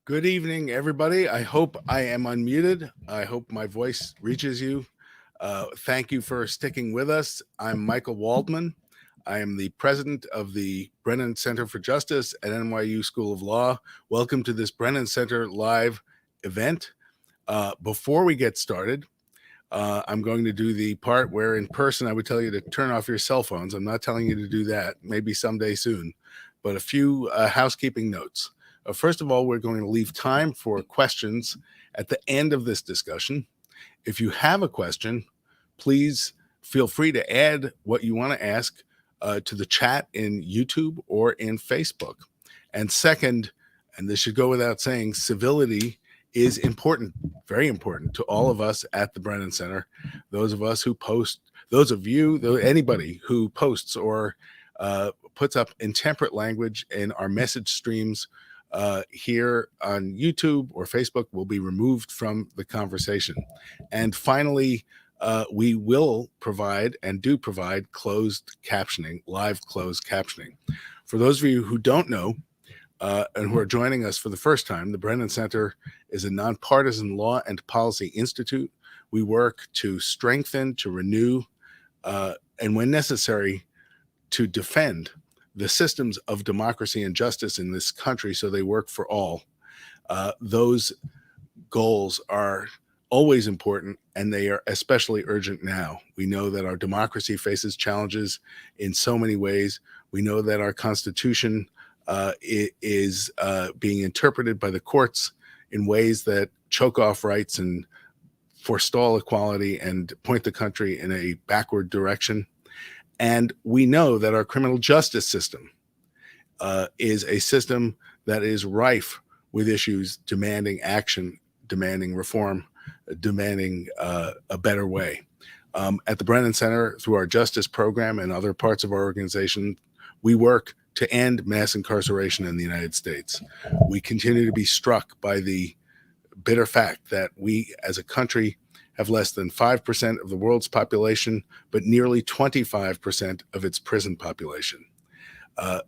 Good evening, everybody. I hope I am unmuted. I hope my voice reaches you. Thank you for sticking with us. I'm Michael Waldman. I am the president of the Brennan Center for Justice at NYU School of Law. Welcome to this Brennan Center live event. Before we get started, I'm going to do the part where in person I would tell you to turn off your cell phones. I'm not telling you to do that, maybe someday soon, but a few housekeeping notes. First of all, we're going to leave time for questions at the end of this discussion. If you have a question, please feel free to add what you want to ask to the chat in YouTube or in Facebook. And second, and this should go without saying, civility is important, very important to all of us at the Brennan Center. Those of us who post, those of you, anybody who posts or puts up intemperate language in our message streams here on YouTube or Facebook will be removed from the conversation. And finally, we will provide and do provide closed captioning, live closed captioning. For those of you who don't know and who are joining us for the first time, the Brennan Center is a nonpartisan law and policy institute. We work to strengthen, to renew, and when necessary, to defend the systems of democracy and justice in this country so they work for all. Those goals are always important, and they are especially urgent now. We know that our democracy faces challenges in so many ways. We know that our Constitution is being interpreted by the courts in ways that choke off rights and forestall equality and point the country in a backward direction. And we know that our criminal justice system is a system that is rife with issues demanding action, demanding reform, demanding a better way. At the Brennan Center, through our justice program and other parts of our organization, we work to end mass incarceration in the United States. We continue to be struck by the bitter fact that we as a country have less than 5% of the world's population, but nearly 25% of its prison population.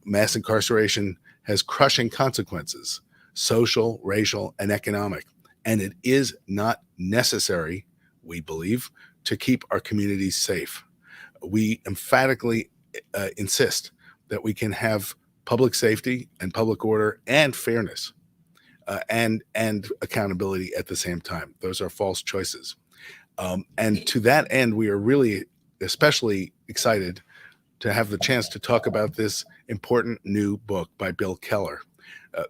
Mass incarceration has crushing consequences, social, racial, and economic, and it is not necessary, we believe, to keep our communities safe. We emphatically insist that we can have public safety and public order and fairness and accountability at the same time. Those are false choices. And to that end, we are really especially excited to have the chance to talk about this important new book by Bill Keller.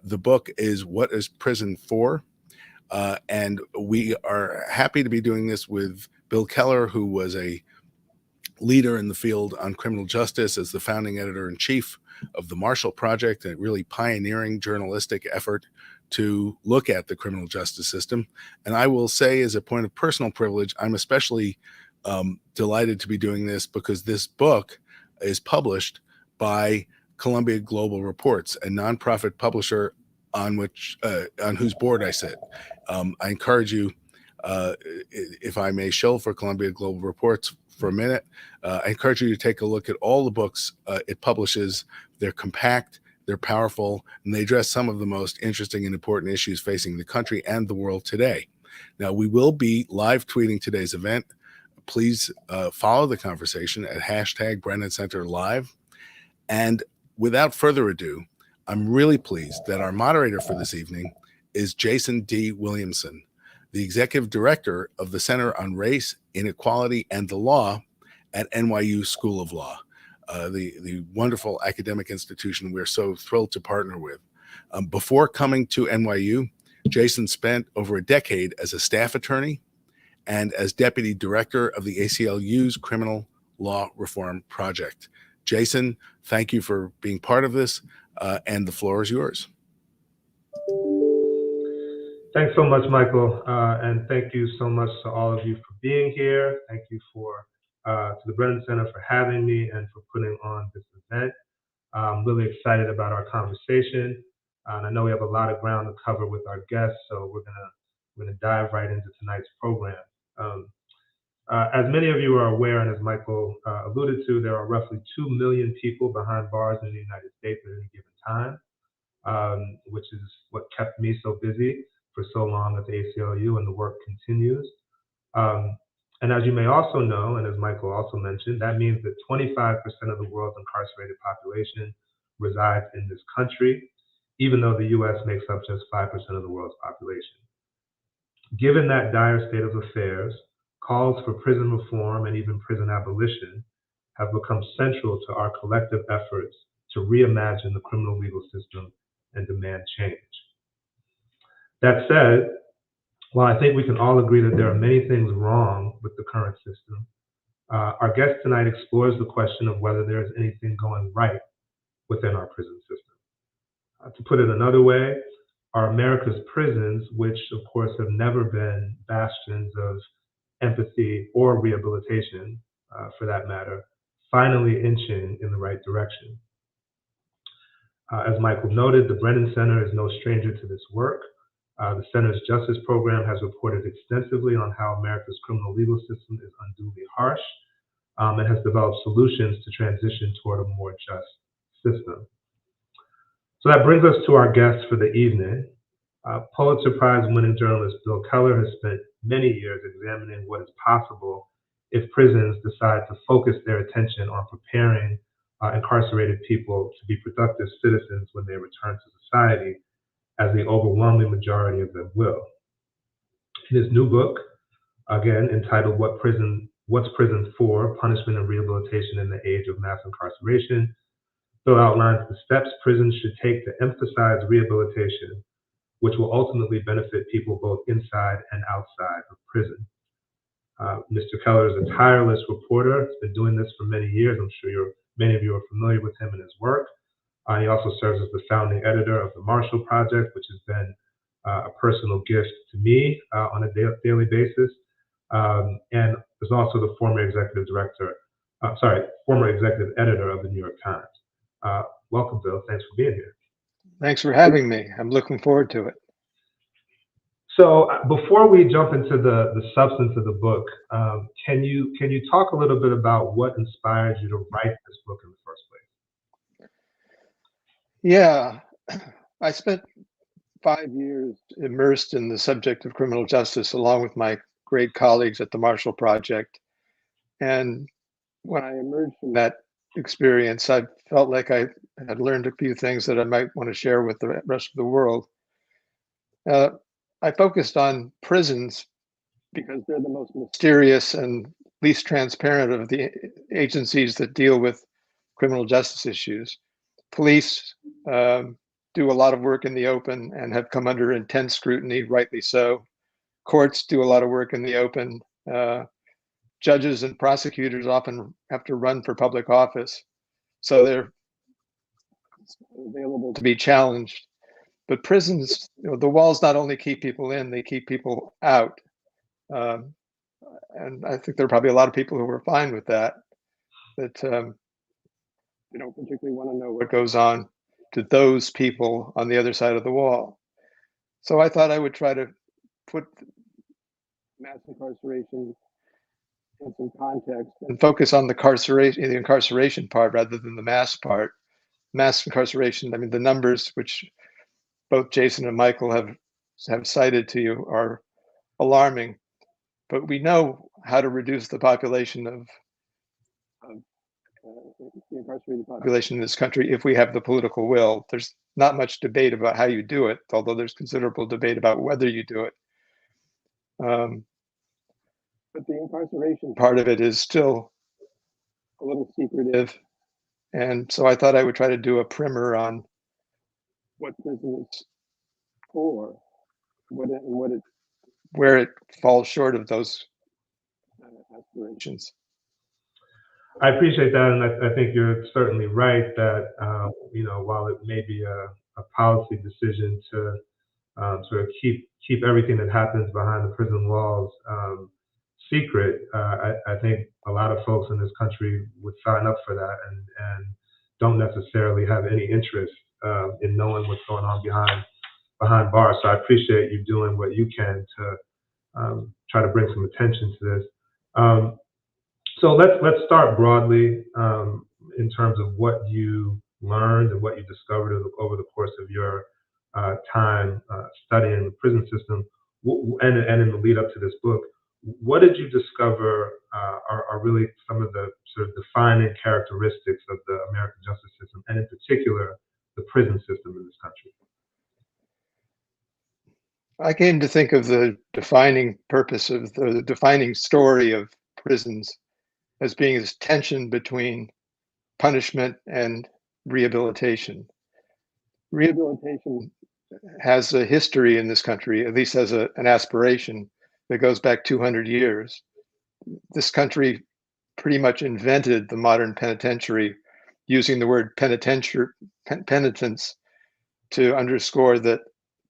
The book is What is Prison For? And we are happy to be doing this with Bill Keller, who was a leader in the field on criminal justice as the founding editor-in-chief of the Marshall Project, a really pioneering journalistic effort to look at the criminal justice system. And I will say, as a point of personal privilege, I'm especially delighted to be doing this because this book is published by Columbia Global Reports, a nonprofit publisher on whose board I sit. I encourage you, if I may shill for Columbia Global Reports for a minute, I encourage you to take a look at all the books it publishes. They're compact, they're powerful, and they address some of the most interesting and important issues facing the country and the world today. Now, we will be live tweeting today's event. Please follow the conversation at hashtag Brennan Center Live. And without further ado, I'm really pleased that our moderator for this evening is Jason D. Williamson, the executive director of the Center on Race, Inequality, and the Law at NYU School of Law, the wonderful academic institution we're so thrilled to partner with. Before coming to NYU, Jason spent over a decade as a staff attorney and as deputy director of the ACLU's Criminal Law Reform Project. Jason, thank you for being part of this, and the floor is yours. Thanks so much, Michael, and thank you so much to all of you for being here. Thank you to the Brennan Center for having me and for putting on this event. I'm really excited about our conversation, and I know we have a lot of ground to cover with our guests, so we're gonna dive right into tonight's program. As many of you are aware, and as Michael alluded to, there are roughly 2 million people behind bars in the United States at any given time. which is what kept me so busy for so long at the ACLU, and the work continues. And as you may also know, and as Michael also mentioned, that means that 25% of the world's incarcerated population resides in this country, even though the US makes up just 5% of the world's population. Given that dire state of affairs, calls for prison reform and even prison abolition have become central to our collective efforts to reimagine the criminal legal system and demand change. That said, while I think we can all agree that there are many things wrong with the current system, our guest tonight explores the question of whether there is anything going right within our prison system. To put it another way, are America's prisons, which of course have never been bastions of empathy or rehabilitation, for that matter, finally inching in the right direction? As Michael noted, the Brennan Center is no stranger to this work. The Center's Justice Program has reported extensively on how America's criminal legal system is unduly harsh, and has developed solutions to transition toward a more just system. So that brings us to our guest for the evening. Pulitzer Prize winning journalist Bill Keller has spent many years examining what is possible if prisons decide to focus their attention on preparing incarcerated people to be productive citizens when they return to society, as the overwhelming majority of them will. In his new book, again entitled What's Prison For? Punishment and Rehabilitation in the Age of Mass Incarceration, Bill outlines the steps prisons should take to emphasize rehabilitation, which will ultimately benefit people both inside and outside of prison. Mr. Keller is a tireless reporter. He's been doing this for many years. I'm sure many of you are familiar with him and his work. He also serves as the founding editor of the Marshall Project, which has been a personal gift to me on a daily basis, and is also the former executive editor of the New York Times. Welcome, Bill. Thanks for being here. Thanks for having me. I'm looking forward to it. So before we jump into the substance of the book, can you talk a little bit about what inspired you to write this book in the first place? Yeah, I spent 5 years immersed in the subject of criminal justice along with my great colleagues at the Marshall Project. And when I emerged from that experience, I felt like I had learned a few things that I might want to share with the rest of the world. I focused on prisons because they're the most mysterious and least transparent of the agencies that deal with criminal justice issues. Police do a lot of work in the open and have come under intense scrutiny, rightly so. Courts do a lot of work in the open. Judges and prosecutors often have to run for public office, so they're available to be challenged. But prisons, the walls not only keep people in, they keep people out. And I think there are probably a lot of people who are fine with that they don't particularly want to know what goes on to those people on the other side of the wall. So I thought I would try to put mass incarceration in some context and focus on the incarceration part rather than the mass part. Mass incarceration, I mean, the numbers which both Jason and Michael have cited to you are alarming, but we know how to reduce the population of the incarcerated population in this country if we have the political will. There's not much debate about how you do it, although there's considerable debate about whether you do it. But the incarceration part of it is still a little secretive. And so I thought I would try to do a primer on what prison is for, where it falls short of those aspirations. I appreciate that, and I think you're certainly right that while it may be a policy decision to sort of keep everything that happens behind the prison walls secret, I think a lot of folks in this country would sign up for that and don't necessarily have any interest in knowing what's going on behind bars. So I appreciate you doing what you can to try to bring some attention to this. So let's start broadly in terms of what you learned and what you discovered over the course of your time studying the prison system, and in the lead up to this book, what did you discover are really some of the sort of defining characteristics of the American justice system, and in particular, the prison system in this country? I came to think of the defining purpose of the defining story of prisons as being this tension between punishment and rehabilitation. Rehabilitation has a history in this country, at least has an aspiration that goes back 200 years. This country pretty much invented the modern penitentiary using the word penitence to underscore that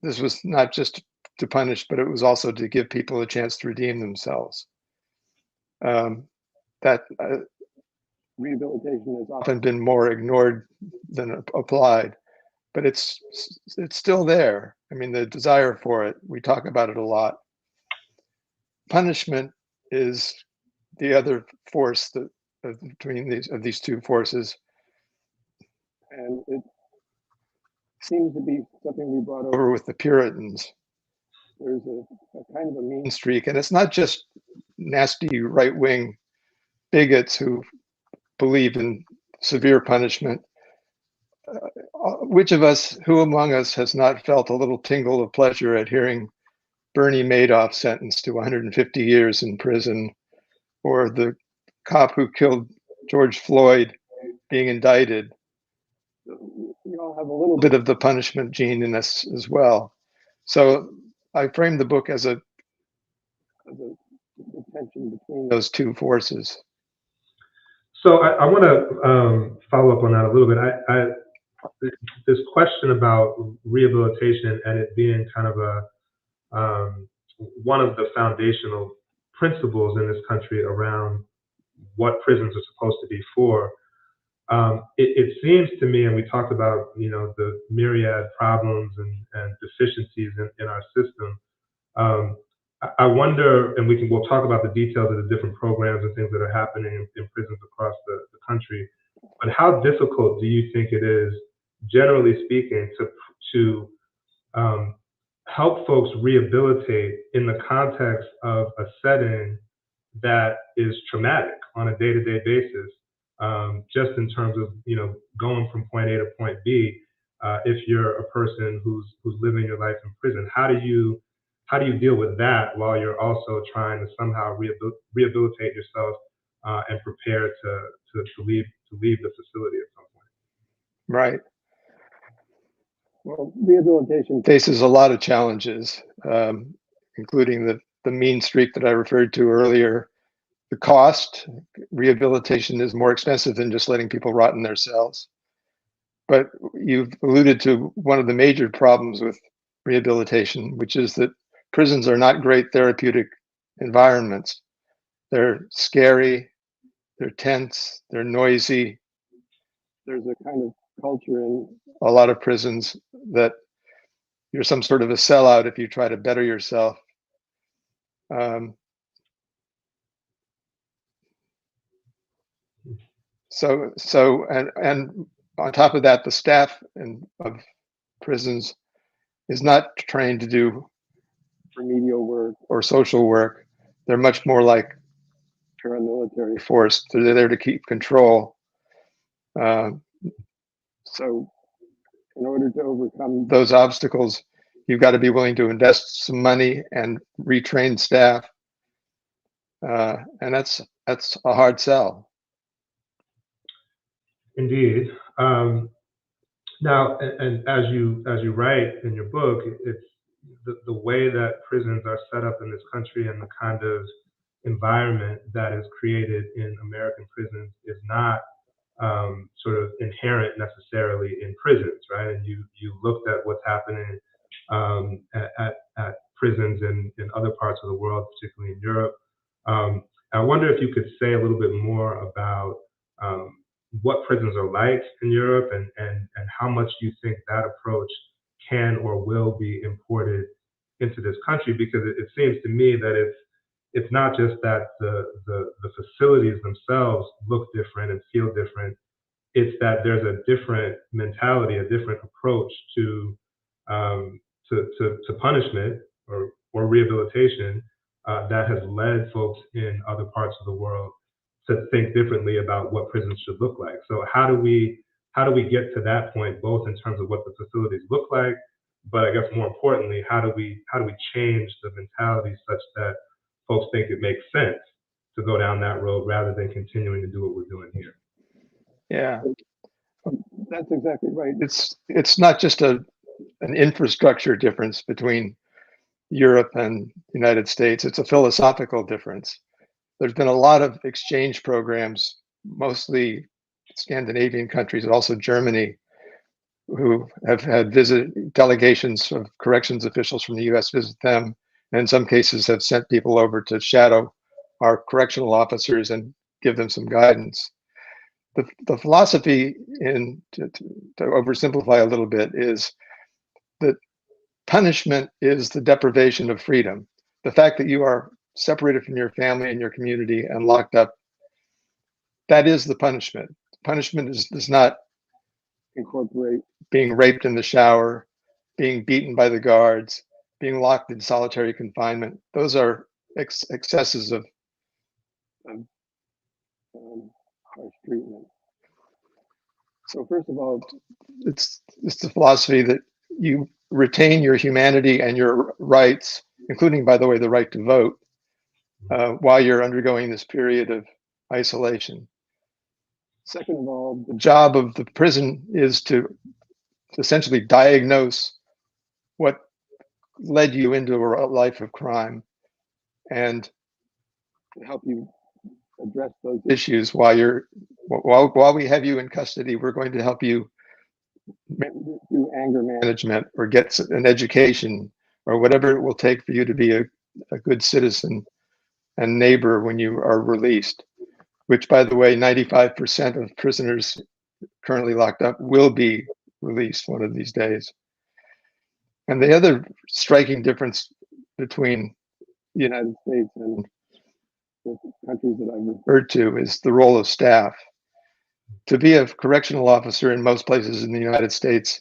this was not just to punish, but it was also to give people a chance to redeem themselves. That rehabilitation has often been more ignored than applied, but it's still there. I mean, the desire for it, we talk about it a lot. Punishment is the other force that between these two forces, and it seems to be something we brought over with the Puritans. There's a kind of a mean streak, and it's not just nasty right-wing bigots who believe in severe punishment. Who among us has not felt a little tingle of pleasure at hearing Bernie Madoff sentenced to 150 years in prison, or the cop who killed George Floyd being indicted? We all have a little bit of the punishment gene in us as well. So I framed the book as a tension between those two forces. So I want to follow up on that a little bit. This question about rehabilitation and it being kind of one of the foundational principles in this country around what prisons are supposed to be for. It seems to me, and we talked about the myriad problems and deficiencies in our system. I wonder, and we'll talk about the details of the different programs and things that are happening in prisons across the country. But how difficult do you think it is, generally speaking, to help folks rehabilitate in the context of a setting that is traumatic on a day-to-day basis, just in terms of going from point A to point B. If you're a person who's living your life in prison, how do you deal with that while you're also trying to somehow rehabilitate yourself and prepare to leave the facility at some point? Right. Well, rehabilitation faces a lot of challenges, including the mean streak that I referred to earlier. The cost, rehabilitation is more expensive than just letting people rot in their cells. But you've alluded to one of the major problems with rehabilitation, which is that prisons are not great therapeutic environments. They're scary, they're tense, they're noisy. There's a kind of culture in a lot of prisons that you're some sort of a sellout if you try to better yourself. And on top of that, the staff of prisons is not trained to do remedial work or social work. They're much more like paramilitary force. They're there to keep control. So in order to overcome those obstacles, you've got to be willing to invest some money and retrain staff. And that's a hard sell. Indeed. Now, and as you write in your book, it's the way that prisons are set up in this country and the kind of environment that is created in American prisons is not sort of inherent necessarily in prisons, right? And you looked at what's happening at prisons in other parts of the world, particularly in Europe. I wonder if you could say a little bit more about what prisons are like in Europe and how much you think that approach can or will be imported into this country, because it seems to me that it's not just that the facilities themselves look different and feel different, It's that there's a different mentality, a different approach to punishment or rehabilitation that has led folks in other parts of the world to think differently about what prisons should look like. So how do we get to that point, both in terms of what the facilities look like, but I guess more importantly, how do we change the mentality such that folks think it makes sense to go down that road rather than continuing to do what we're doing here? Yeah, that's exactly right. It's not just an infrastructure difference between Europe and the United States. It's a philosophical difference. There's been a lot of exchange programs, mostly Scandinavian countries, and also Germany, who have had delegations of corrections officials from the US visit them, and in some cases have sent people over to shadow our correctional officers and give them some guidance. The philosophy, to oversimplify a little bit, is that punishment is the deprivation of freedom. The fact that you are separated from your family and your community and locked up, that is the punishment. Punishment does not incorporate being raped in the shower, being beaten by the guards, being locked in solitary confinement. Those are excesses of harsh treatment. So first of all, it's the philosophy that you retain your humanity and your rights, including, by the way, the right to vote, while you're undergoing this period of isolation. Second of all, the job of the prison is to essentially diagnose what led you into a life of crime and to help you address those issues while we have you in custody. We're going to help you do anger management or get an education or whatever it will take for you to be a good citizen and neighbor when you are released, which, by the way, 95% of prisoners currently locked up will be released one of these days. And the other striking difference between the United States and the countries that I've referred to is the role of staff. To be a correctional officer in most places in the United States,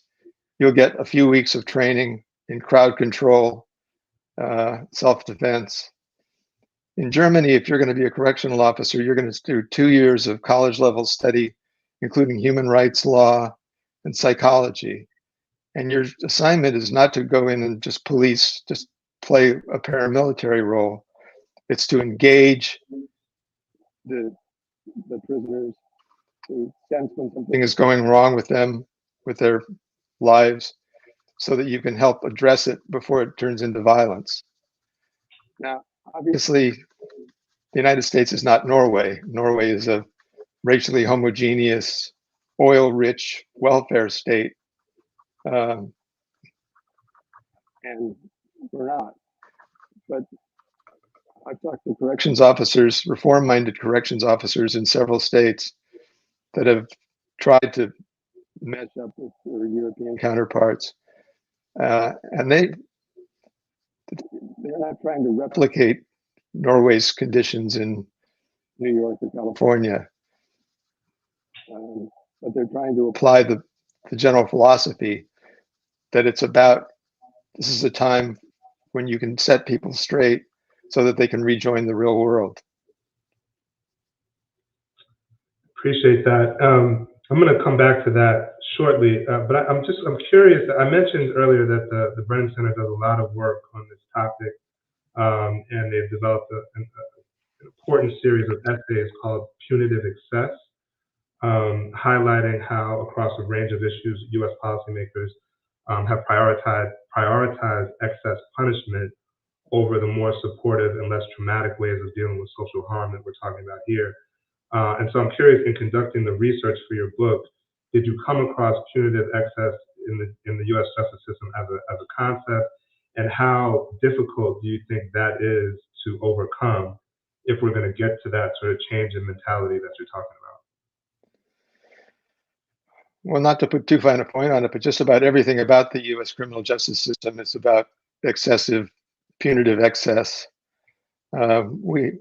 you'll get a few weeks of training in crowd control, self-defense. In Germany, if you're going to be a correctional officer, you're going to do 2 years of college-level study, including human rights law and psychology. And your assignment is not to go in and just play a paramilitary role. It's to engage the prisoners, to sense when something is going wrong with them, with their lives, so that you can help address it before it turns into violence. Now, obviously, the United States is not Norway. Norway is a racially homogeneous, oil-rich welfare state. And we're not. But I've talked to corrections officers, reform-minded corrections officers in several states that have tried to match up with their European counterparts. And they're not trying to replicate Norway's conditions in New York or California. But they're trying to apply the general philosophy that it's about, this is a time when you can set people straight so that they can rejoin the real world. Appreciate that. I'm going to come back to that shortly, but I'm curious. I mentioned earlier that the Brennan Center does a lot of work on this topic, and they've developed an important series of essays called Punitive Excess, highlighting how across a range of issues, U.S. policymakers have prioritized excess punishment over the more supportive and less traumatic ways of dealing with social harm that we're talking about here. And so I'm curious, in conducting the research for your book, did you come across punitive excess in the U.S. justice system as a concept, and how difficult do you think that is to overcome if we're going to get to that sort of change in mentality that you're talking about? Well, not to put too fine a point on it, but just about everything about the U.S. criminal justice system is about excessive punitive excess. We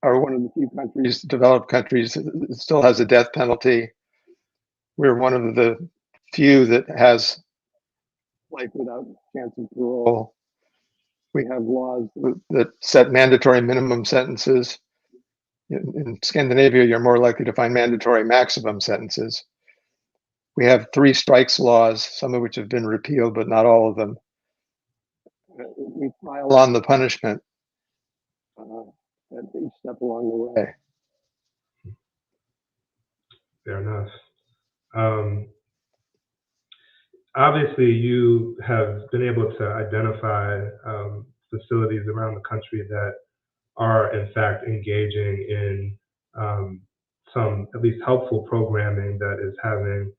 are one of the few countries, developed countries, that still has a death penalty. we're one of the few that has life without chance of parole. We have laws that set mandatory minimum sentences. In Scandinavia, you're more likely to find mandatory maximum sentences. We have 3 strikes laws, some of which have been repealed, but not all of them. We pile on the punishment at each step along the way. Fair enough. Obviously, you have been able to identify facilities around the country that are, in fact, engaging in some at least helpful programming that is having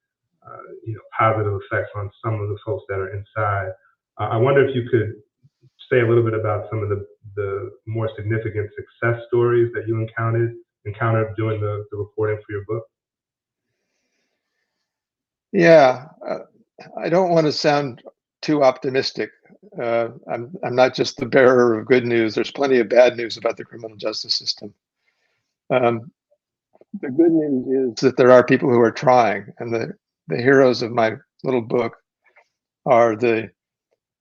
positive effects on some of the folks that are inside. I wonder if you could say a little bit about some of the more significant success stories that you encountered doing the reporting for your book. Yeah, I don't want to sound too optimistic. I'm not just the bearer of good news. There's plenty of bad news about the criminal justice system. The good news is that there are people who are trying, and the heroes of my little book are the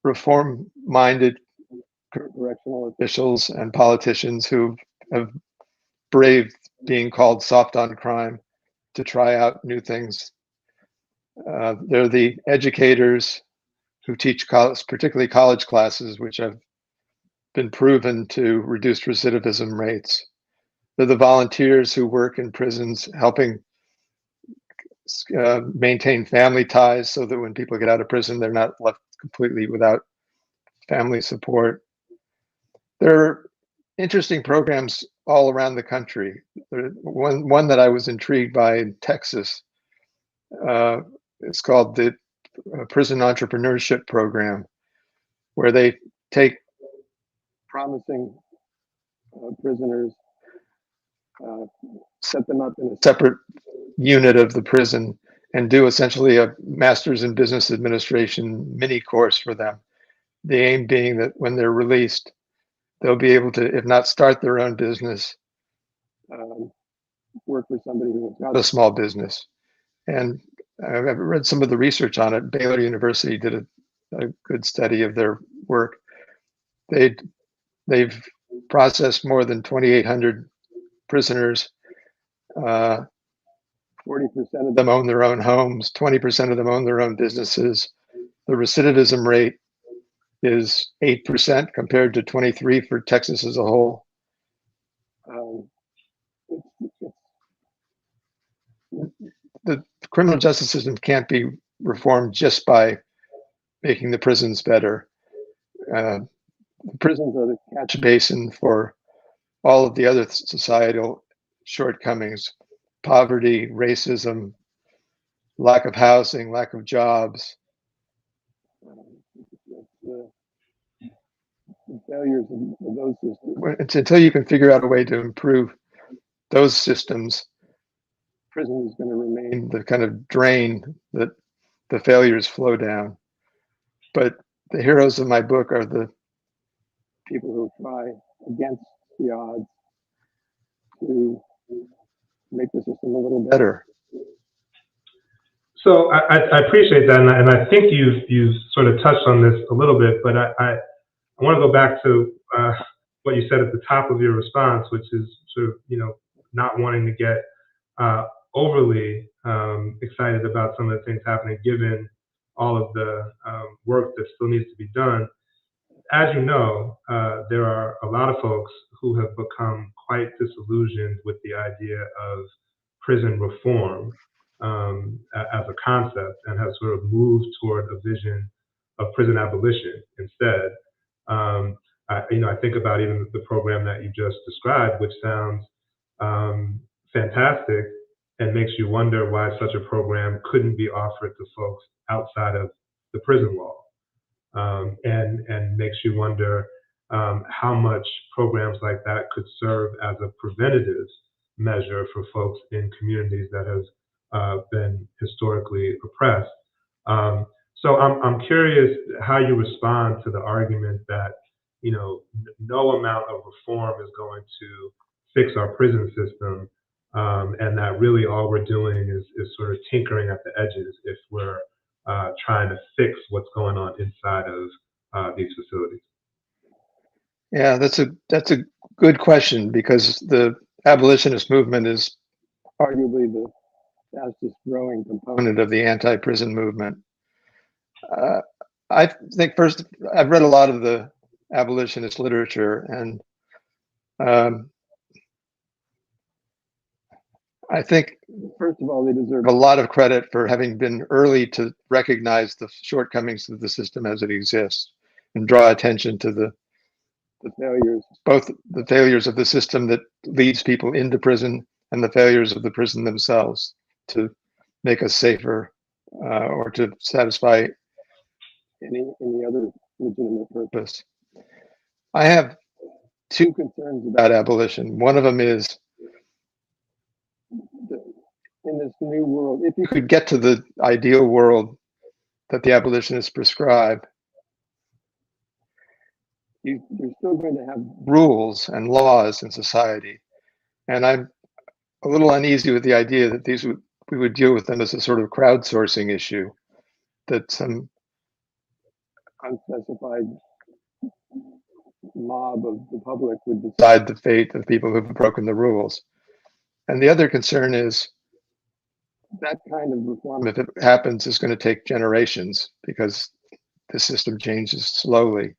reform-minded correctional officials and politicians who have braved being called soft on crime to try out new things. They're the educators who teach college, particularly college classes, which have been proven to reduce recidivism rates. They're the volunteers who work in prisons helping maintain family ties so that when people get out of prison, they're not left completely without family support. There are interesting programs all around the country. One that I was intrigued by in Texas, it's called the Prison Entrepreneurship Program, where they take promising prisoners, set them up in a separate unit of the prison, and do essentially a master's in business administration mini course for them. The aim being that when they're released, they'll be able to, if not start their own business, work for somebody who's got a small business. And I've read some of the research on it. Baylor University did a good study of their work. They've processed more than 2,800 prisoners. 40% of them own their own homes. 20% of them own their own businesses. The recidivism rate is 8% compared to 23% for Texas as a whole. The criminal justice system can't be reformed just by making the prisons better. Prisons are the catch basin for all of the other societal shortcomings: poverty, racism, lack of housing, lack of jobs. The failures of those systems. Until you can figure out a way to improve those systems, prison is going to remain the kind of drain that the failures flow down. But the heroes of my book are the people who try against the odds to make the system a little better. So I appreciate that, and I think you've sort of touched on this a little bit, but I want to go back to what you said at the top of your response, which is sort of not wanting to get overly excited about some of the things happening, given all of the work that still needs to be done. As you know, there are a lot of folks who have become quite disillusioned with the idea of prison reform as a concept, and have sort of moved toward a vision of prison abolition instead. I think about even the program that you just described, which sounds fantastic, and makes you wonder why such a program couldn't be offered to folks outside of the prison wall. And makes you wonder how much programs like that could serve as a preventative measure for folks in communities that have been historically oppressed. So I'm curious how you respond to the argument that no amount of reform is going to fix our prison system, and that really all we're doing is sort of tinkering at the edges if we're trying to fix what's going on inside of these facilities. Yeah, that's a good question, because the abolitionist movement is arguably the fastest growing component of the anti-prison movement. I think first, I've read a lot of the abolitionist literature, and I think, first of all, they deserve a lot of credit for having been early to recognize the shortcomings of the system as it exists and draw attention to the failures, both the failures of the system that leads people into prison and the failures of the prison themselves to make us safer or to satisfy any other legitimate purpose. I have two concerns about abolition. One of them is, in this new world, if you could get to the ideal world that the abolitionists prescribe, you're still going to have rules and laws in society. And I'm a little uneasy with the idea that we would deal with them as a sort of crowdsourcing issue, that some unspecified mob of the public would decide the fate of people who've broken the rules. And the other concern is that kind of reform, if it happens, is going to take generations because the system changes slowly.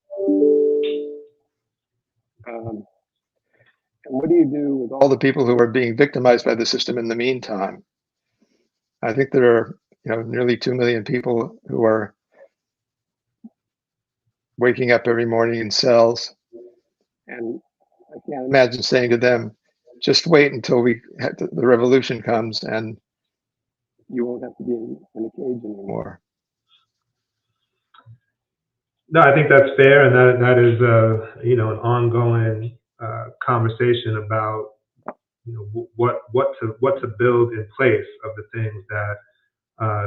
And what do you do with all the people who are being victimized by the system in the meantime? I think there are, nearly 2 million people who are waking up every morning in cells, and I can't imagine saying to them, just wait until the revolution comes and you won't have to be in a cage anymore. No, I think that's fair, and that is an ongoing conversation about what to build in place of the things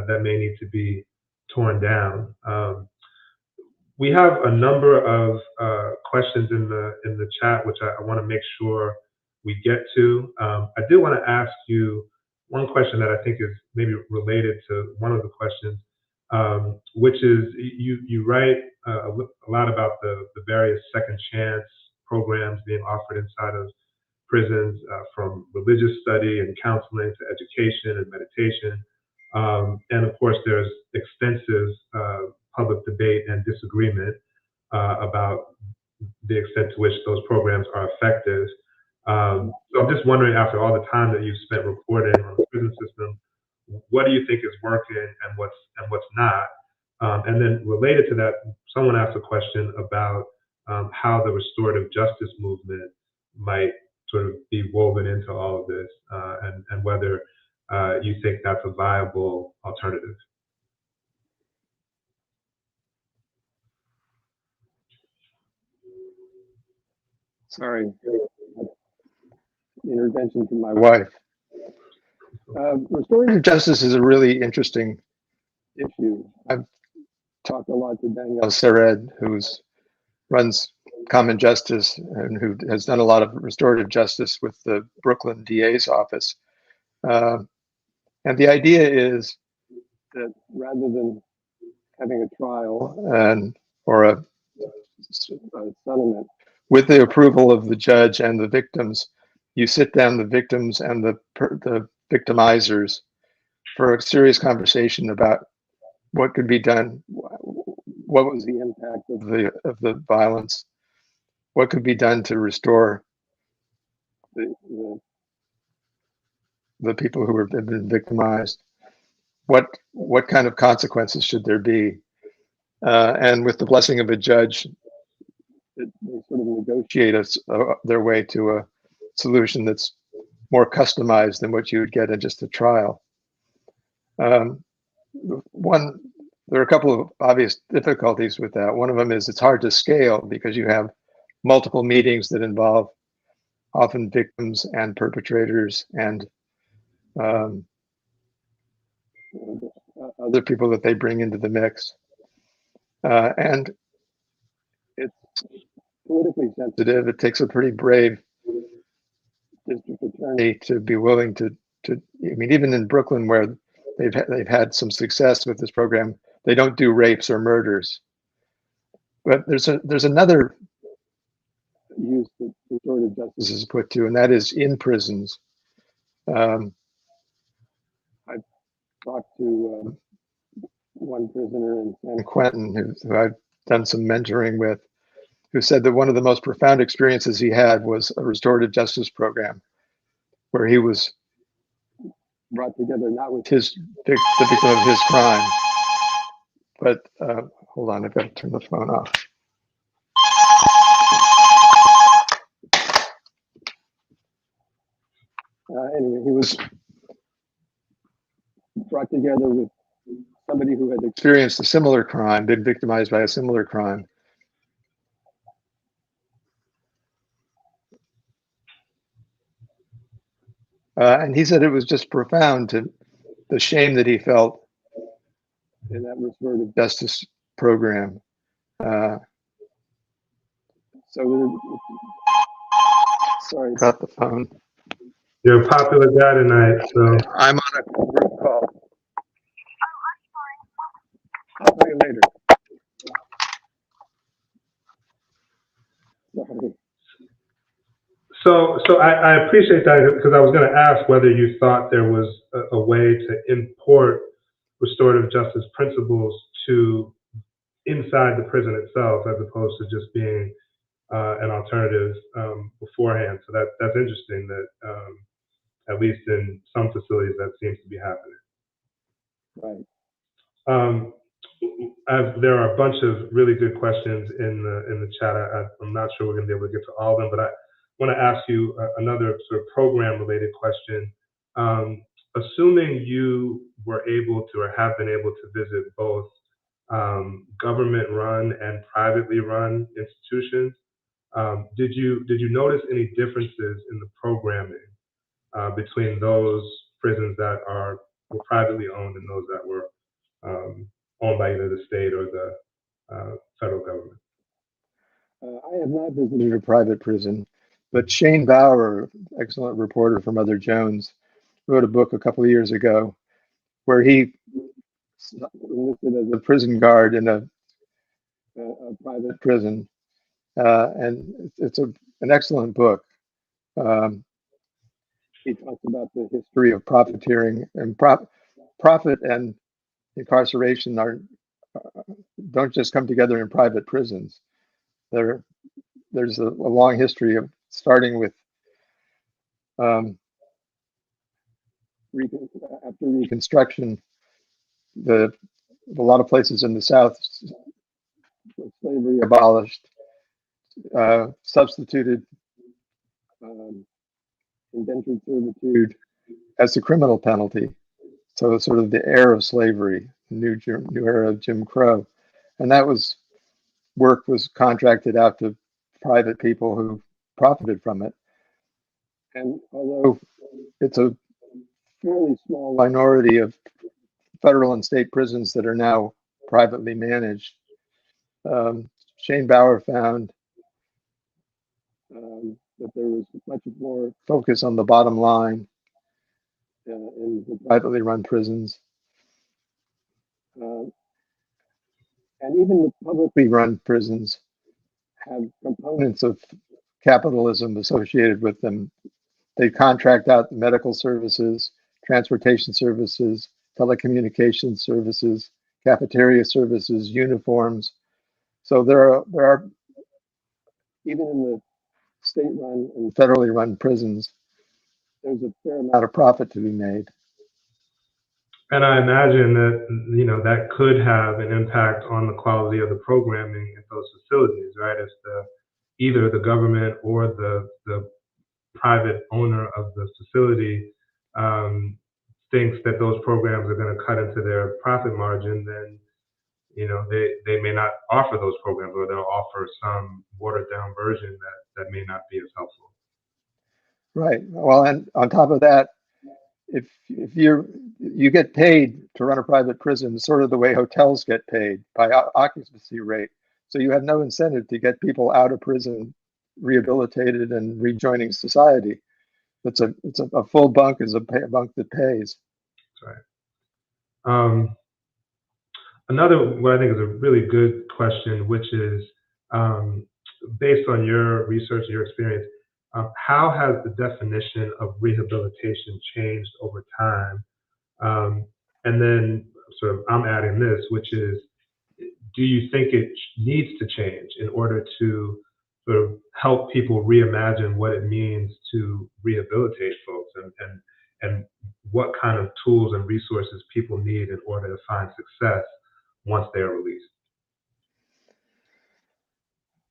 that may need to be torn down. We have a number of questions in the chat, which I want to make sure we get to. I did want to ask you one question that I think is maybe related to one of the questions, which is you write a lot about the various second chance programs being offered inside of prisons, from religious study and counseling to education and meditation. And of course, there's extensive public debate and disagreement about the extent to which those programs are effective. So I'm just wondering, after all the time that you've spent reporting on the prison system, what do you think is working and what's not? And then related to that, someone asked a question about how the restorative justice movement might sort of be woven into all of this, and whether you think that's a viable alternative. Sorry, intervention from my wife. Restorative justice is a really interesting issue. I've talked a lot to Danielle Sered, who runs Common Justice and who has done a lot of restorative justice with the Brooklyn DA's office. And the idea is that rather than having a trial or a settlement, with the approval of the judge and the victims, you sit down the victims and the victimizers for a serious conversation about what could be done, what was the impact of the violence, what could be done to restore the people who have been victimized, what kind of consequences should there be, and with the blessing of a judge, they sort of negotiate their way to a solution that's more customized than what you would get in just a trial. There are a couple of obvious difficulties with that. One of them is it's hard to scale because you have multiple meetings that involve often victims and perpetrators and other people that they bring into the mix. And it's politically sensitive. It takes a pretty brave district attorney to be willing to. I mean, even in Brooklyn, where they've had some success with this program, they don't do rapes or murders. But there's another use that restorative justice is put to, and that is in prisons. I talked to one prisoner in San Quentin who I've done some mentoring with, who said that one of the most profound experiences he had was a restorative justice program where he was brought together not with the victim of his crime, but hold on, I've got to turn the phone off. Anyway, he was brought together with somebody who had experienced a similar crime, been victimized by a similar crime. And he said it was just profound, the shame that he felt in that restorative justice program. Sorry about the phone. You're a popular guy tonight, so. I'm on a group call. I'll tell you later. Sorry. So I appreciate that, because I was going to ask whether you thought there was a way to import restorative justice principles to inside the prison itself, as opposed to just being an alternative beforehand. So that's interesting that at least in some facilities that seems to be happening. Right. There are a bunch of really good questions in the chat. I'm not sure we're going to be able to get to all of them, but I want to ask you another sort of program-related question. Assuming you were able to or have been able to visit both government-run and privately run institutions, did you notice any differences in the programming between those prisons that were privately owned and those that were owned by either the state or the federal government? I have not visited a private prison, but Shane Bauer, excellent reporter for Mother Jones, wrote a book a couple of years ago where he enlisted as a prison guard in a private prison, and it's an excellent book. He talks about the history of profiteering, and profit and incarceration don't just come together in private prisons. There's a long history of starting with after Reconstruction, a lot of places in the South, slavery abolished, substituted indentured servitude as the criminal penalty. So sort of the era of slavery, new era of Jim Crow, and that work was contracted out to private people who profited from it. And although it's a fairly small minority of federal and state prisons that are now privately managed, Shane Bauer found that there was much more focus on the bottom line in the privately run prisons. And even the publicly run prisons have components of capitalism associated with them. They contract out medical services, transportation services, telecommunications services, cafeteria services, uniforms. So there are even in the state-run and federally run prisons, there's a fair amount of profit to be made. And I imagine that that could have an impact on the quality of the programming at those facilities, right? If either the government or the private owner of the facility thinks that those programs are going to cut into their profit margin, then they may not offer those programs, or they'll offer some watered down version that may not be as helpful. Right. Well, and on top of that, if you get paid to run a private prison, sort of the way hotels get paid by occupancy rate. So you have no incentive to get people out of prison, rehabilitated and rejoining society. it's a full bunk is a bunk that pays. That's right. Another, what I think is a really good question, which is based on your research and your experience, how has the definition of rehabilitation changed over time? And then sort of I'm adding this, which is, do you think it needs to change in order to sort of help people reimagine what it means to rehabilitate folks, and what kind of tools and resources people need in order to find success once they are released?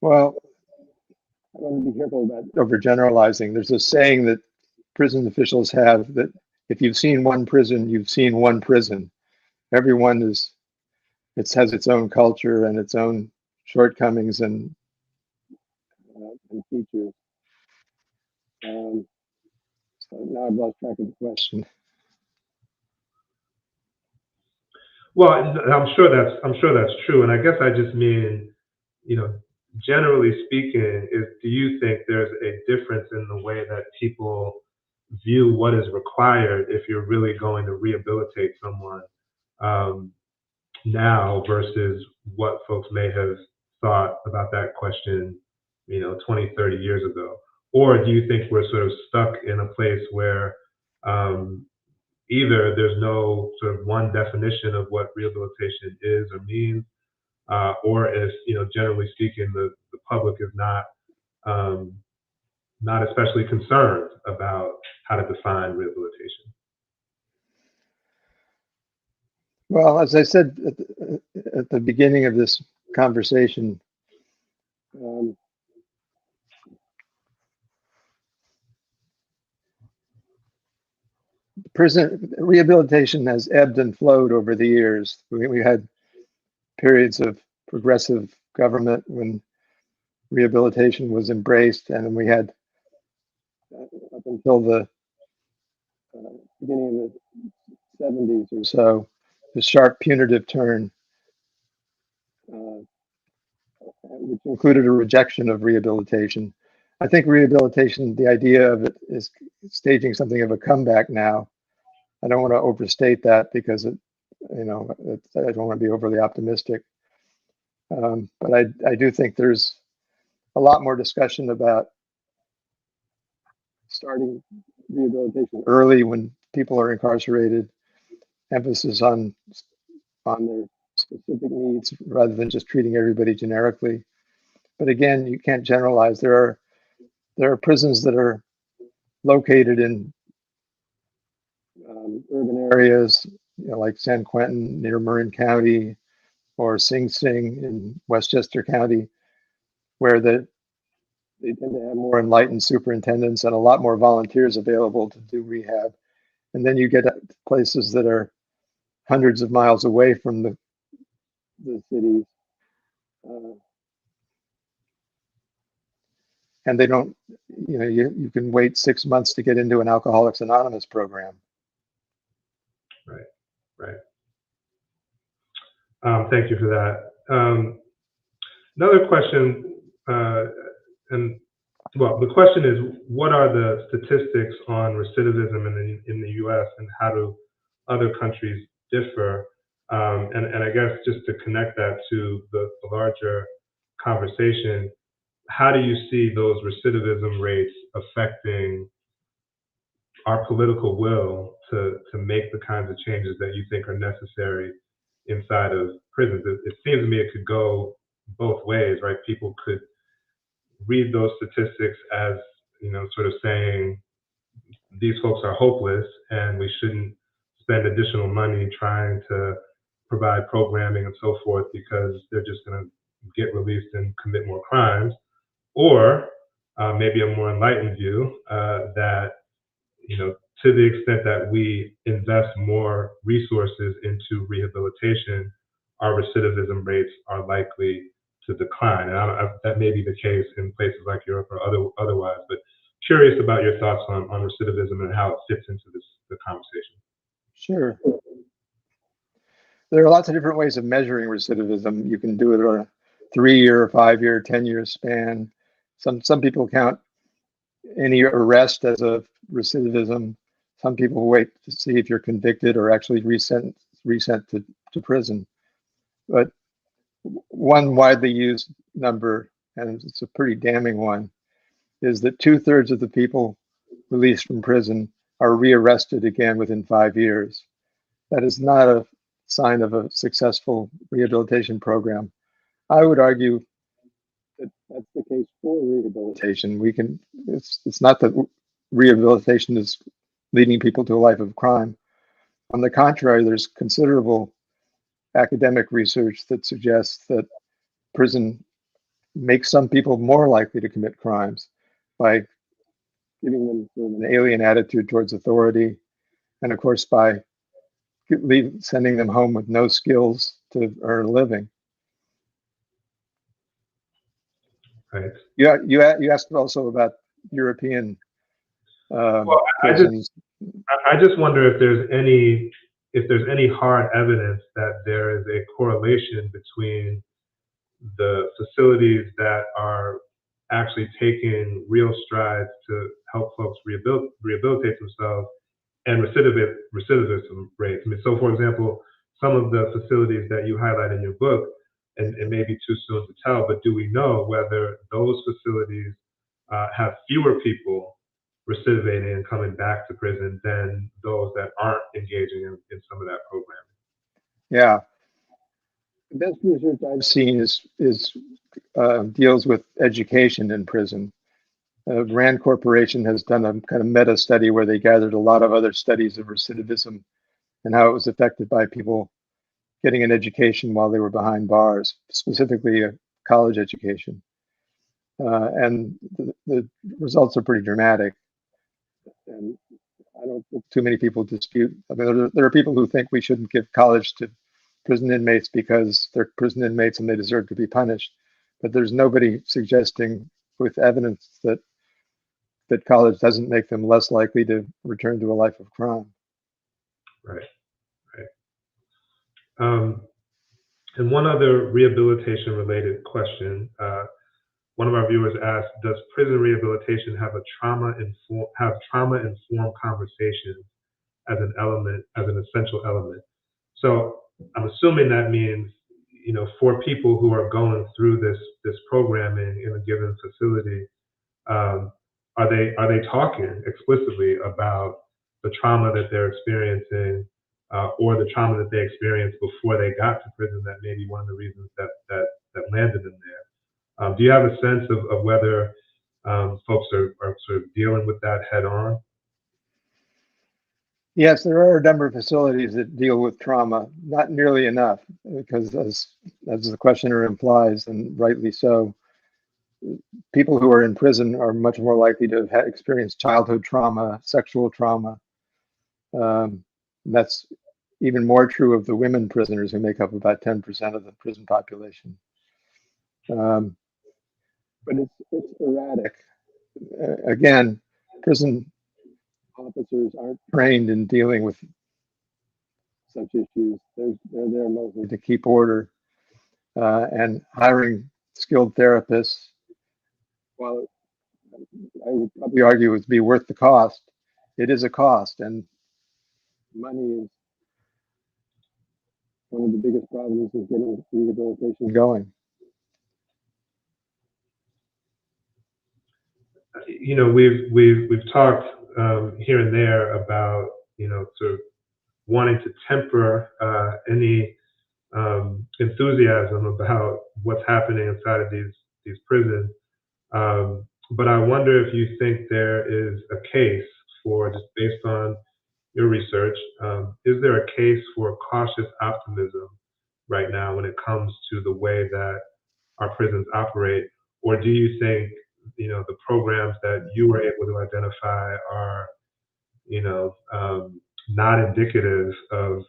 Well, I want to be careful about overgeneralizing. There's a saying that prison officials have that if you've seen one prison, you've seen one prison. Everyone has its own culture and its own shortcomings and features. So now I've lost track of the question. Well, I'm sure that's true, and I guess I just mean, generally speaking, do you think there's a difference in the way that people view what is required if you're really going to rehabilitate someone now versus what folks may have thought about that question, 20, 30 years ago? Or do you think we're sort of stuck in a place where either there's no sort of one definition of what rehabilitation is or means, or if, generally speaking, the public is not especially concerned about how to define rehabilitation? Well, as I said at the beginning of this conversation, prison rehabilitation has ebbed and flowed over the years. We had periods of progressive government when rehabilitation was embraced, and then we had up until the beginning of the 70s or so, the sharp punitive turn, which included a rejection of rehabilitation. I think rehabilitation, the idea of it is staging something of a comeback now. I don't want to overstate that because I don't want to be overly optimistic. But I do think there's a lot more discussion about starting rehabilitation early when people are incarcerated, emphasis on their specific needs rather than just treating everybody generically. But again, you can't generalize. There are prisons that are located in urban areas, like San Quentin near Marin County, or Sing Sing in Westchester County, where they tend to have more enlightened superintendents and a lot more volunteers available to do rehab. And then you get places that are hundreds of miles away from the cities, and they don't, you can wait 6 months to get into an Alcoholics Anonymous program. Right. Thank you for that. Another question, the question is, what are the statistics on recidivism in the U.S. and how do other countries differ? And I guess just to connect that to the larger conversation, how do you see those recidivism rates affecting our political will to make the kinds of changes that you think are necessary inside of prisons? It seems to me it could go both ways, right? People could read those statistics as, sort of saying these folks are hopeless and we shouldn't spend additional money trying to provide programming and so forth because they're just going to get released and commit more crimes. Or maybe a more enlightened view that, to the extent that we invest more resources into rehabilitation, our recidivism rates are likely to decline. And that may be the case in places like Europe or otherwise, but curious about your thoughts on recidivism and how it fits into the conversation. Sure. There are lots of different ways of measuring recidivism. You can do it on a 3-year, 5-year, 10-year span. Some people count any arrest as a recidivism. Some people wait to see if you're convicted or actually resent to prison. But one widely used number, and it's a pretty damning one, is that 2/3 of the people released from prison are rearrested again within 5 years. That is not a sign of a successful rehabilitation program. I would argue that that's the case for rehabilitation. It's not that rehabilitation is leading people to a life of crime. On the contrary, there's considerable academic research that suggests that prison makes some people more likely to commit crimes by giving them sort of an alien attitude towards authority, and of course by sending them home with no skills to earn a living. Right. You asked also about European Well, prisons. I just wonder if there's any hard evidence that there is a correlation between the facilities that are actually taking real strides to help folks rehabilitate themselves and recidivism rates. I mean, so for example, some of the facilities that you highlight in your book, and it may be too soon to tell, but do we know whether those facilities have fewer people recidivating and coming back to prison than those that aren't engaging in some of that programming? Yeah, the best research I've seen is deals with education in prison. Rand Corporation has done a kind of meta study where they gathered a lot of other studies of recidivism and how it was affected by people getting an education while they were behind bars, specifically a college education. And the results are pretty dramatic. And I don't think too many people dispute. I mean, there are people who think we shouldn't give college to prison inmates because they're prison inmates and they deserve to be punished. But there's nobody suggesting with evidence that college doesn't make them less likely to return to a life of crime. Right. And one other rehabilitation-related question. One of our viewers asked, does prison rehabilitation have trauma-informed conversations as an essential element? So I'm assuming that means, for people who are going through this programming in a given facility, are they talking explicitly about the trauma that they're experiencing, or the trauma that they experienced before they got to prison that may be one of the reasons that landed them there? Do you have a sense of whether folks are sort of dealing with that head on? Yes, there are a number of facilities that deal with trauma, not nearly enough, because as the questioner implies, and rightly so, people who are in prison are much more likely to have experienced childhood trauma, sexual trauma. That's even more true of the women prisoners, who make up about 10% of the prison population. But it's erratic. Again, prison officers aren't trained in dealing with such issues. They're there mostly to keep order, and hiring skilled therapists, while I would probably argue it would be worth the cost, it is a cost, and money is one of the biggest problems with getting rehabilitation going. We've talked here and there about sort of wanting to temper any enthusiasm about what's happening inside of these prisons. But I wonder if you think there is a case for, just based on your research, is there a case for cautious optimism right now when it comes to the way that our prisons operate? Or do you think, the programs that you were able to identify are, not indicative of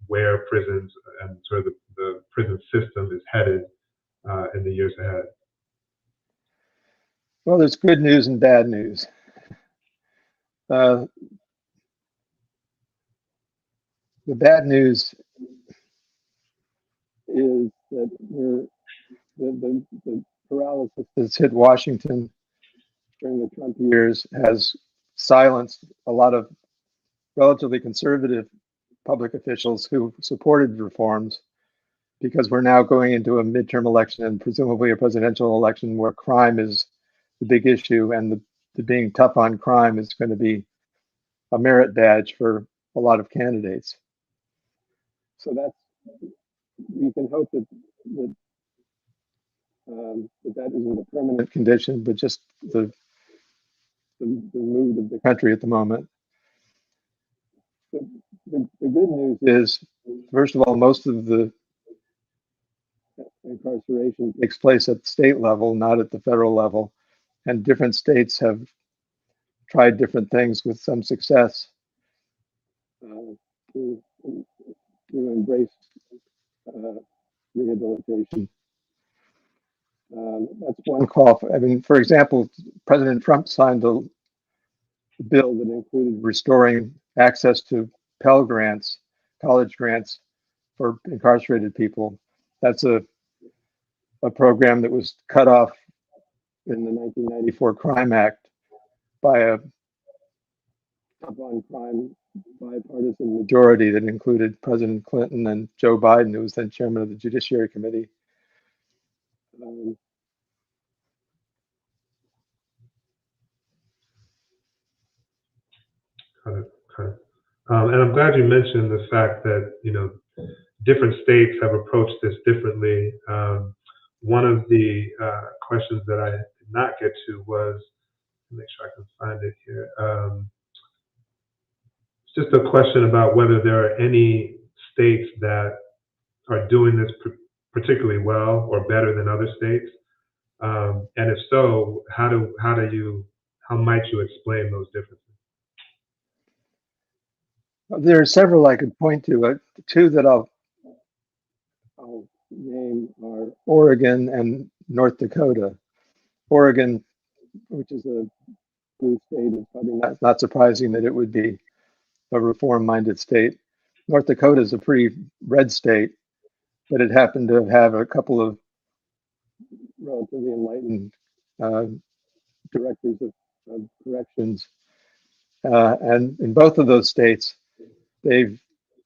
where prisons and sort of the prison system is headed in the years ahead? Well, there's good news and bad news. The bad news is that the paralysis that's hit Washington during the Trump years has silenced a lot of relatively conservative public officials who supported reforms, because we're now going into a midterm election and presumably a presidential election where crime is the big issue, and the being tough on crime is going to be a merit badge for a lot of candidates. So we can hope that isn't a permanent condition, but just the mood of the country at the moment. The good news is, first of all, most of the incarceration takes place at the state level, not at the federal level, and different states have tried different things with some success to embrace rehabilitation. That's one call. For example, President Trump signed a bill that included restoring access to Pell Grants, college grants for incarcerated people. That's a program that was cut off in the 1994 Crime Act by a tough on crime bipartisan majority that included President Clinton and Joe Biden, who was then chairman of the Judiciary Committee. And I'm glad you mentioned the fact that, different states have approached this differently. One of the questions that I did not get to was, make sure I can find it here. It's just a question about whether there are any states that are doing this particularly well or better than other states. And if so, how might you explain those differences? There are several I could point to. Two that I'll name are Oregon and North Dakota. Oregon, which is a blue state, is probably not surprising that it would be a reform-minded state. North Dakota is a pretty red state, but it happened to have a couple of relatively enlightened directors of corrections. And in both of those states, they've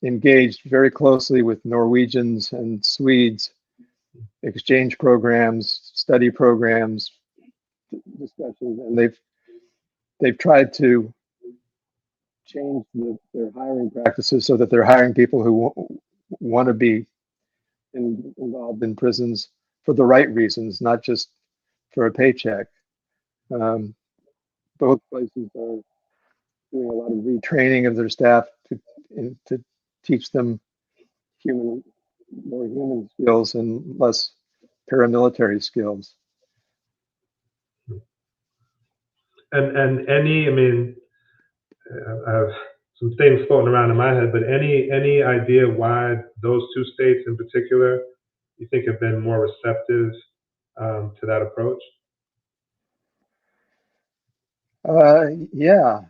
engaged very closely with Norwegians and Swedes, exchange programs, study programs, discussions, and they've tried to change their hiring practices so that they're hiring people who want to be involved in prisons for the right reasons, not just for a paycheck. Both places are doing a lot of retraining of their staff to teach them more human skills and less paramilitary skills. And I have some things floating around in my head, but any idea why those two states in particular you think have been more receptive to that approach? Yeah,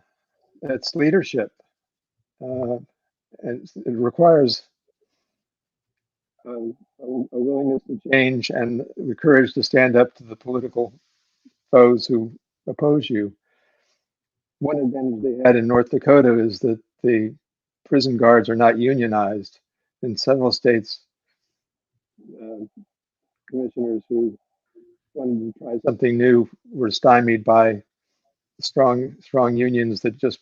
it's leadership. And it requires a willingness to change and the courage to stand up to the political foes who oppose you. One advantage they had in North Dakota is that the prison guards are not unionized. In several states, commissioners who wanted to try something new were stymied by strong unions that just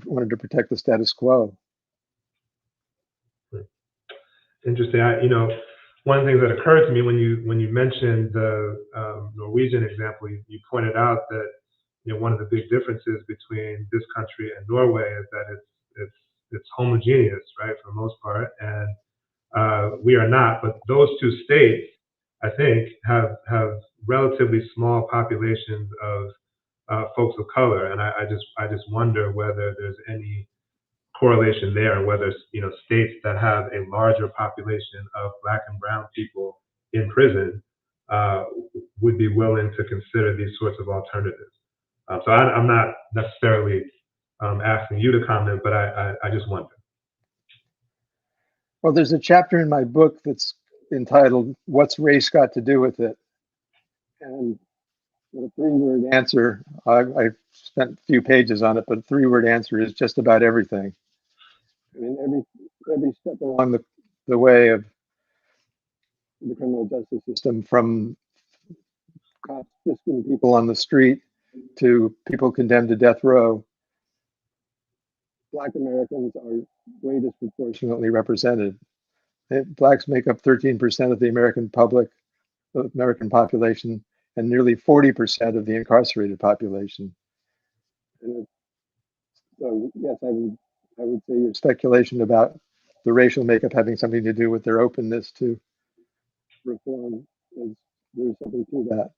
wanted to protect the status quo. Interesting. One of the things that occurred to me when you mentioned the Norwegian example, you pointed out that one of the big differences between this country and Norway is that it's homogeneous, right, for the most part, and we are not. But those two states, I think, have relatively small populations of folks of color, and I just wonder whether there's any correlation there, whether states that have a larger population of Black and brown people in prison would be willing to consider these sorts of alternatives. So I'm not necessarily asking you to comment, but I just wonder. Well, there's a chapter in my book that's entitled "What's Race Got to Do with It?" And a three-word answer. I spent a few pages on it, but a three-word answer is just about everything. I mean, every step along the way of the criminal justice system, from cops frisking people on the street to people condemned to death row, Black Americans are way disproportionately represented. Blacks make up 13% of the American population, and nearly 40% of the incarcerated population. And so, yes, I would say your speculation about the racial makeup having something to do with their openness to reform there's something to that.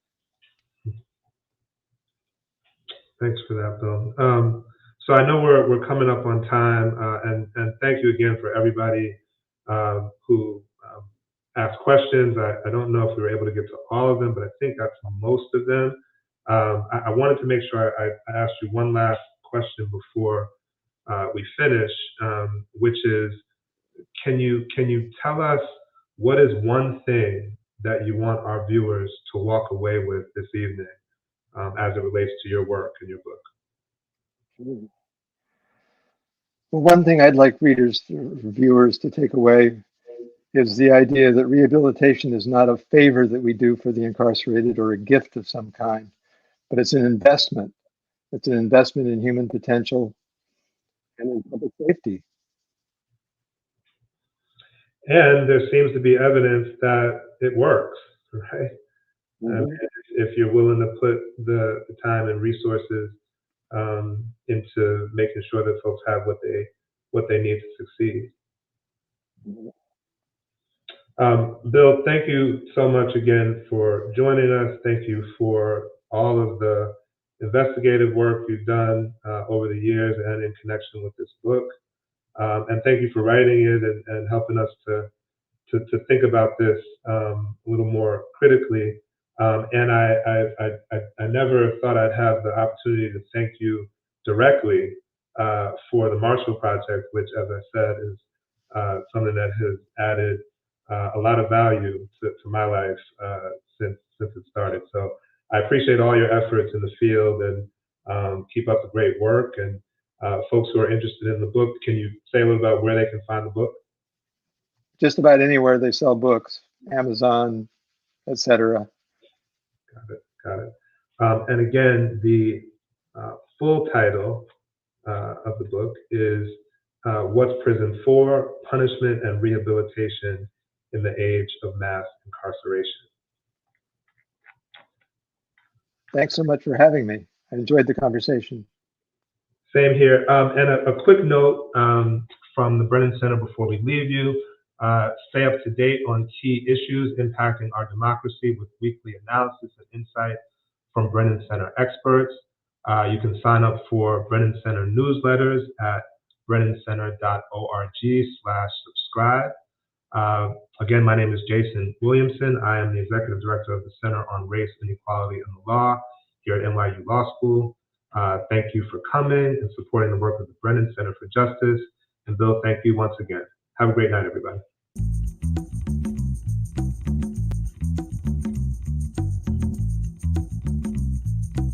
Thanks for that, Bill. So I know we're coming up on time, and thank you again for everybody who asked questions. I don't know if we were able to get to all of them, but I think that's most of them. I wanted to make sure I asked you one last question before we finish, which is, can you tell us what is one thing that you want our viewers to walk away with this evening as it relates to your work and your book? Well, one thing I'd like viewers to take away is the idea that rehabilitation is not a favor that we do for the incarcerated or a gift of some kind, but it's an investment. It's an investment in human potential and in public safety. And there seems to be evidence that it works, right? Mm-hmm. If you're willing to put the time and resources into making sure that folks have what they need to succeed. Mm-hmm. Bill, thank you so much again for joining us. Thank you for all of the investigative work you've done over the years and in connection with this book. And thank you for writing it and helping us to think about this a little more critically. And I never thought I'd have the opportunity to thank you directly for the Marshall Project, which, as I said, is something that has added a lot of value to my life since it started. So I appreciate all your efforts in the field, and keep up the great work. And folks who are interested in the book, can you say a little about where they can find the book? Just about anywhere they sell books, Amazon, etc. Got it. And again, the full title of the book is What's Prison For? Punishment and Rehabilitation in the Age of Mass Incarceration. Thanks so much for having me. I enjoyed the conversation. Same here. And a quick note from the Brennan Center before we leave you. Stay up to date on key issues impacting our democracy with weekly analysis and insight from Brennan Center experts. You can sign up for Brennan Center newsletters at brennancenter.org/subscribe. Again, my name is Jason Williamson. I am the Executive Director of the Center on Race, Inequality, and the Law here at NYU Law School. Thank you for coming and supporting the work of the Brennan Center for Justice. And Bill, thank you once again. Have a great night, everybody.